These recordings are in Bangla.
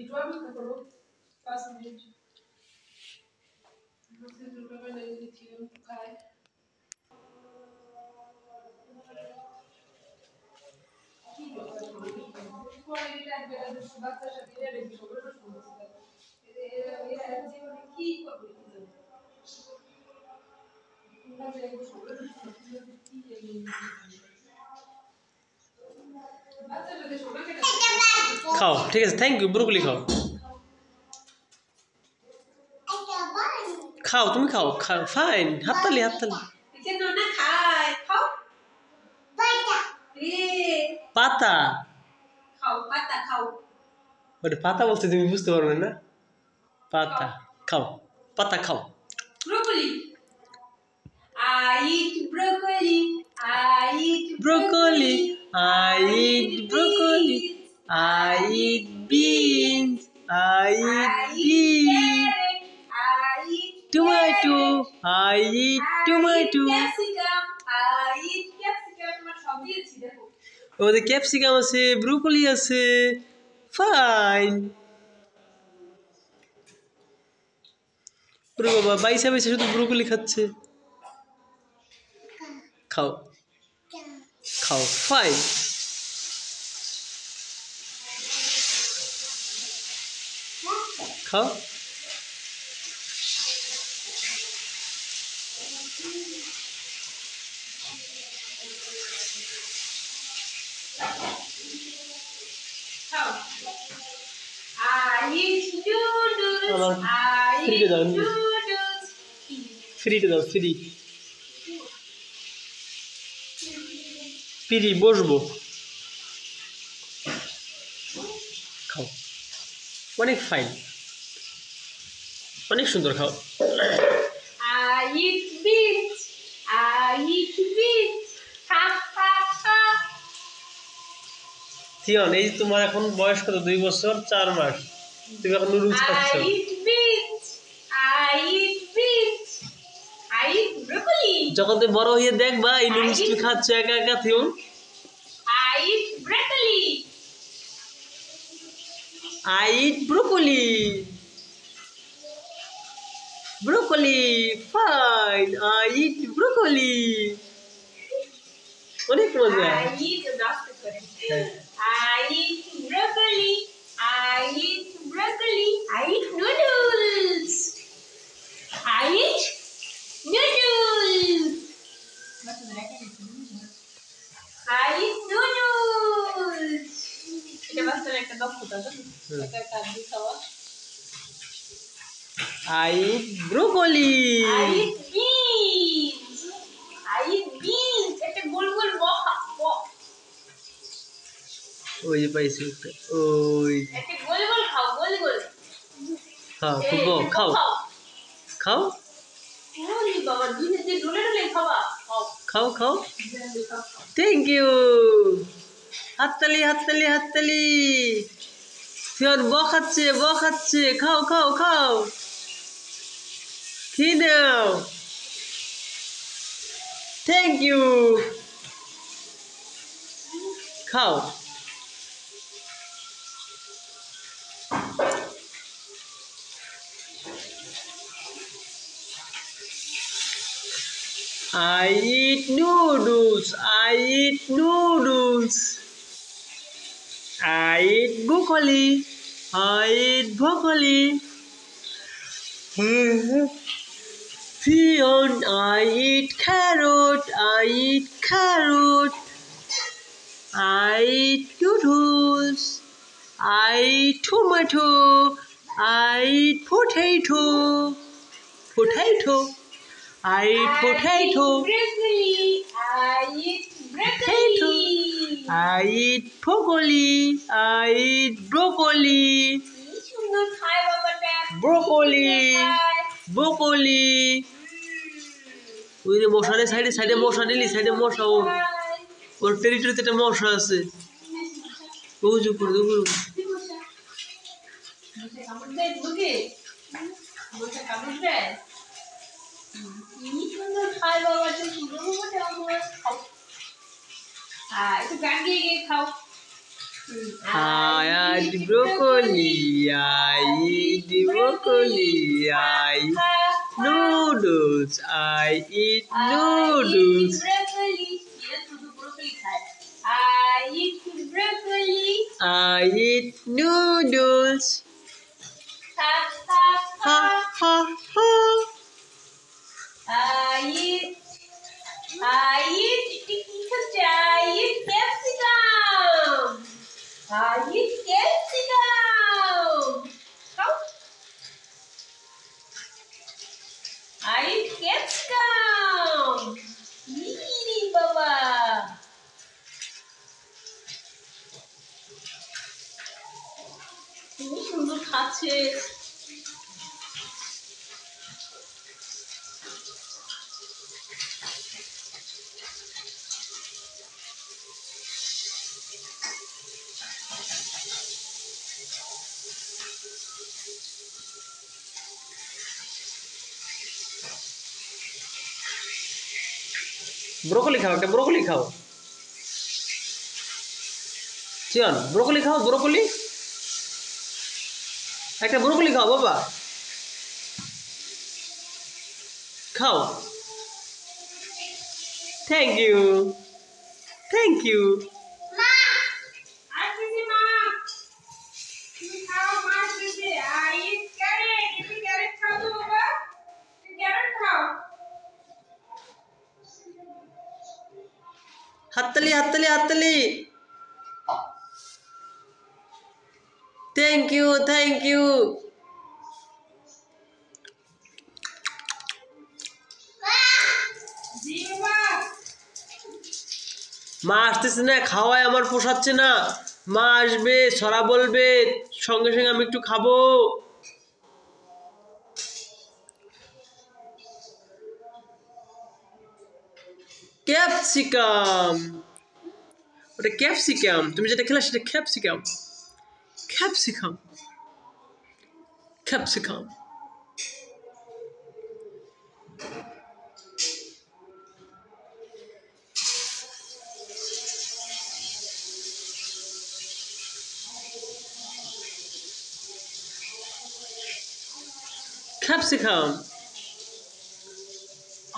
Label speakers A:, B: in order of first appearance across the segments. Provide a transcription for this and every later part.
A: একটু অপেক্ষা করো 5 মিনিট মুখে দুটো বেলা দিচ্ছি খায় কি পরে এটা বেলা বাচ্চার সাথে এটা বেশি করে শুনতে এরা জীবনে কি করবে
B: খাও ঠিক আছে থ্যাংক ইউ ব্রোকলি খাও খাও তুমি খাও খাও ফাইন হাততালি হাততালি
A: কেন না খায় খাও
B: পাতা
A: খাও পাতা খাও
B: ওটা পাতা বলতে তুমি বুঝতে পারবে না পাতা খাও পাতা খাও
A: broccoli I eat broccoli I eat
B: broccoli I eat broccoli I eat beans I eat beans
A: I eat
B: tomato I eat tomato
A: capsicum I eat capsicum তোমার সব দিয়েছি দেখো
B: ওদের ক্যাপসিকাম আছে ব্রোকলি আছে ফাইন ওরে বাবা বাইসা বাইসা শুধু ব্রোকলি খাচ্ছে খাও খাও ফাইন খাও
A: খাও I eat noodles I
B: free
A: eat
B: দাও
A: noodles
B: ফ্রিতে দাও ফ্রি ফ্রি বসবো খাও অনেক ফাইন অনেক সুন্দর খাও
A: I eat beans I eat beans ha ha ha
B: থিয়ন এই তোমার এখন বয়স কত 2 বছর 4 মাস তুমি এখন নুডলস খাচ্ছ
A: I eat beans I eat beans I eat broccoli
B: যখন তুমি বড় হয়ে দেখবা এই নুডলস তুমি খাচ্ছ একা একা থিয়ন
A: I eat broccoli
B: I eat broccoli broccoli fine I eat broccoli অনেক মজা
A: I eat I eat broccoli I eat broccoli I eat noodles I eat noodles I eat noodles এটা বাস্তবে একটা দক্ষতা জানো একটা কাজ খাওয়া
B: I eat broccoli
A: I eat beans I eat beans একটা গোল গোল বখা
B: ওই যে পাইছি ওই
A: একটা গোল গোল খাও গোল গোল
B: খাও খুব খাও খাও
A: ওরে বাবা দুধে দিয়ে ডলে ডলে খাওয়া
B: খাও খাও থ্যাংক ইউ হাততালি হাততালি হাততালি ফিওর খাচ্ছে খাও খাও খাও খেয়ে নাও থ্যাংক ইউ খাও I eat noodles. I eat noodles. I eat broccoli. I eat broccoli. Fion, I eat carrot. I eat carrot. I eat noodles. I eat tomato. I eat potato. Potato. I eat potato.
A: Broccoli. I eat broccoli.
B: I eat broccoli. I eat broccoli.
A: কি সুন্দর খায় বাবাটা
B: Broccoli. Broccoli. ওই যে মশারে সাইডে সাইডে মশা নিলি সাইডে মশা ওর টেরিটরিতে একটা মশা আছে ওজু করে দেবো
A: কামড় দেয় ঢুকে বসে কামড় দেয় কি সুন্দর খায় বাবাটা সুন্দর মতো আমার খাও একটু গান গিয়ে গিয়ে খাও
B: I eat broccoli. I eat broccoli. I eat noodles. I eat noodles.
A: I eat broccoli.
B: I eat noodles.
A: Ha ha
B: Ha
A: ha.
B: ha ha.
A: I eat capsicum. I eat capsicum. Come. I eat capsicum. Yee, Baba. খুব সুন্দর খাচ্ছে।
B: ব্রোকলি খাও, একটা ব্রোকলি খাও। চিয়ন ব্রোকলি খাও, ব্রোকলি একটা ব্রোকলি খাও বাবা, খাও। Thank you, thank you.
A: মা আসছে মা, তুমি খাও, মা আসছে। আই ইট ক্যারেট, তুমি ক্যারেট খাও তো বাবা, তুমি ক্যারেট খাও।
B: হাততালি হাততালি হাততালি। Thank you, thank you.
A: জি বাবা।
B: মা আসতেছে না, খাওয়ায় আমার পোষাচ্ছে না। মা আসবে, ছড়া বলবে, সঙ্গে সঙ্গে আমি একটু খাবো। ক্যাপসিকাম, ওটা ক্যাপসিকাম, তুমি যেটা খেলে সেটা ক্যাপসিকাম। Capsicum, capsicum. ক্যাপসিকাম,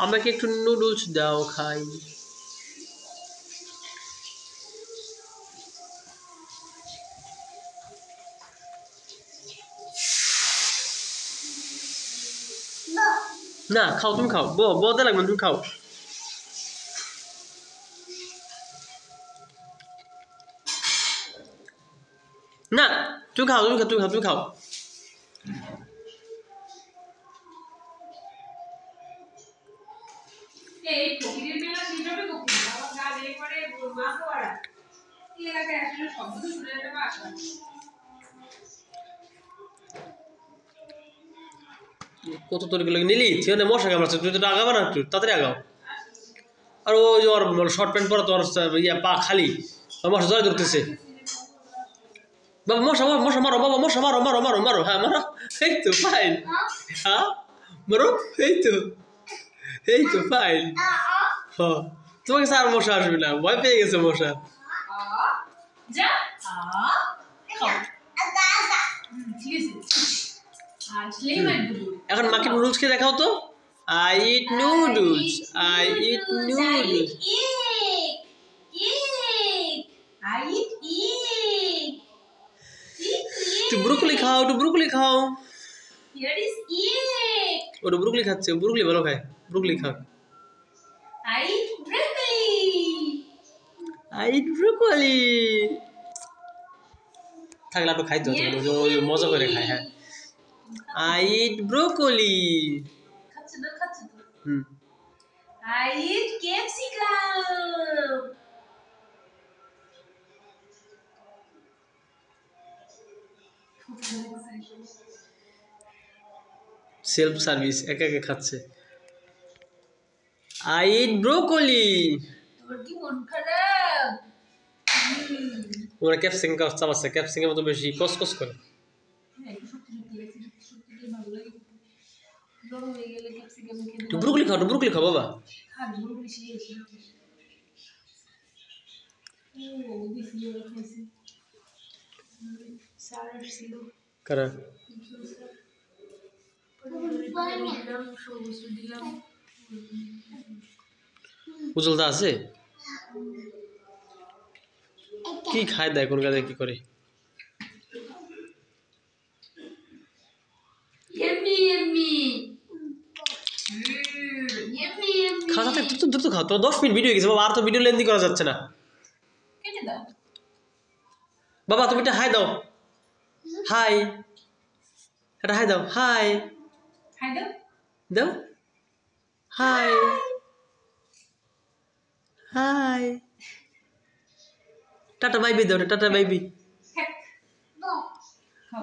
B: আমাকে একটু নুডলস দাও খাই। না খাও, তুমি খাও, বলতে লাগবে না, তুমি খাও। না তুমি খাও, তুমি খাও, তুমি খাও, তুমি খাও।
A: এই ফকিরের মেলা সেইভাবে কোকিল বাবা গাছ এই করে মাছ ওড়া এই এলাকায় আসলে শব্দ শুনে একটা বাসা।
B: কত তরিগুলো নিলি, ঠিক মশা কামড়াচ্ছে, তুই তো আগাবা না, একটু তাড়াতাড়ি আগাও। আর ওই যে ওর শর্ট প্যান্ট পরে তোর ইয়া পা খালি, মশা জলে ধরতেছে। বাবা মশা, মশা মারো বাবা, মশা মারো মারো মারো মারো, হ্যাঁ মারো। এই তো ফাইন, হ্যাঁ মারো, এই তো, এই তো ফাইন। হ্যাঁ তোমাকে স্যার মশা আসবে না, ভয় পেয়ে গেছে মশা।
A: যা খাও ঠিক আছে আসলেই মারবো।
B: এখন মাকে নুডলস খেয়ে দেখাও তো। I eat noodles, I eat noodles.
A: I eat egg.
B: একটু ব্রোকলি খাও, একটু ব্রোকলি খাও।
A: Here is egg.
B: ওটা ব্রোকলি খাচ্ছে, ব্রোকলি ভালো খায়, ব্রোকলি খাও।
A: I eat broccoli.
B: I eat broccoli. থাকলে একটু খাইতে হতো, মজা করে খায়। হ্যাঁ আই ইট ব্রোকলি।
A: খাচ্ছে না খাচ্ছে তো।
B: হুম
A: I eat capsicum.
B: Self service, একা একা খাচ্ছে। I eat broccoli.
A: তোর কি মন খারাপ?
B: ওরা ক্যাপসিকাম চাবাচ্ছে, ক্যাপসিকাম তো বেশি কসকস করে। একটু ব্রোকলি খাও, একটু ব্রোকলি খাও বাবা।
A: স্যার ছিল
B: কারা উজ্জ্বলতা আছে কি খায় দেয় কোন কাজে কি করে খাওয়া দ্রুত খাও তো 10 মিনিট ভিডিও হয়ে গেছে বাবা আর তো ভিডিও লেন্দি করা যাচ্ছে না
A: কেটে দাও
B: বাবা তুমি একটা হাই দাও হাই একটা হাই দাও হাই
A: হাই দাও
B: দাও হাই হাই টাটা বাইবি দাও টাটা বাইবি
A: খাও